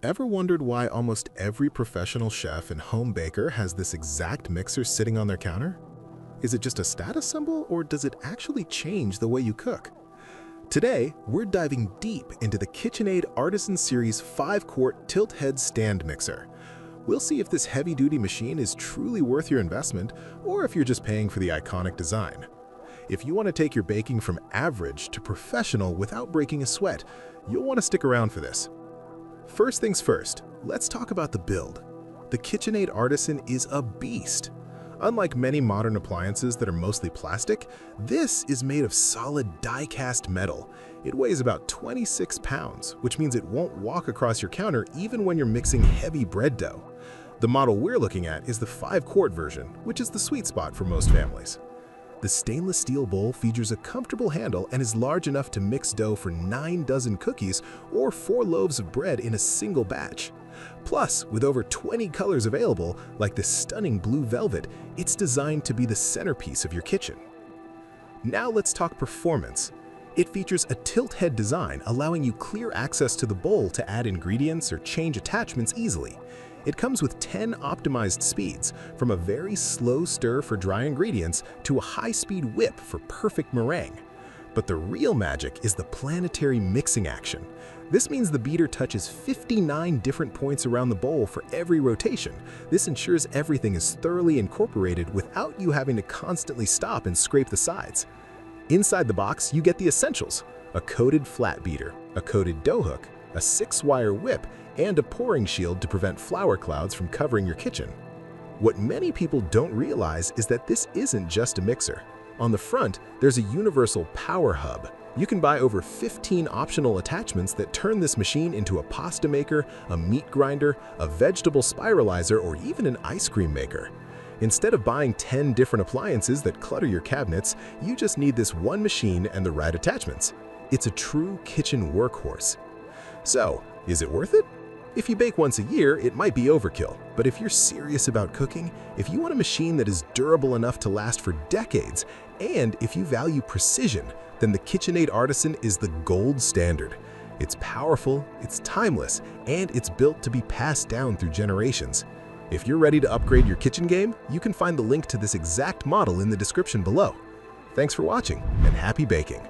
Ever wondered why almost every professional chef and home baker has this exact mixer sitting on their counter? Is it just a status symbol, or does it actually change the way you cook? Today, we're diving deep into the KitchenAid Artisan Series 5-Quart tilt head stand mixer. We'll see if this heavy-duty machine is truly worth your investment, or if you're just paying for the iconic design. If you want to take your baking from average to professional without breaking a sweat, you'll want to stick around for this. First things first, let's talk about the build. The KitchenAid Artisan is a beast. Unlike many modern appliances that are mostly plastic, this is made of solid die-cast metal. It weighs about 26 pounds, which means it won't walk across your counter even when you're mixing heavy bread dough. The model we're looking at is the 5-quart version, which is the sweet spot for most families. The stainless steel bowl features a comfortable handle and is large enough to mix dough for 9 dozen cookies or 4 loaves of bread in a single batch. Plus, with over 20 colors available, like this stunning blue velvet, it's designed to be the centerpiece of your kitchen. Now let's talk performance. It features a tilt head design, allowing you clear access to the bowl to add ingredients or change attachments easily. It comes with 10 optimized speeds, from a very slow stir for dry ingredients to a high-speed whip for perfect meringue. But the real magic is the planetary mixing action. This means the beater touches 59 different points around the bowl for every rotation. This ensures everything is thoroughly incorporated without you having to constantly stop and scrape the sides. Inside the box, you get the essentials: a coated flat beater, a coated dough hook, a 6-wire whip, and a pouring shield to prevent flour clouds from covering your kitchen. What many people don't realize is that this isn't just a mixer. On the front, there's a universal power hub. You can buy over 15 optional attachments that turn this machine into a pasta maker, a meat grinder, a vegetable spiralizer, or even an ice cream maker. Instead of buying 10 different appliances that clutter your cabinets, you just need this one machine and the right attachments. It's a true kitchen workhorse. So, is it worth it? If you bake once a year, it might be overkill, but if you're serious about cooking, if you want a machine that is durable enough to last for decades, and if you value precision, then the KitchenAid Artisan is the gold standard. It's powerful, it's timeless, and it's built to be passed down through generations. If you're ready to upgrade your kitchen game, you can find the link to this exact model in the description below. Thanks for watching, and happy baking!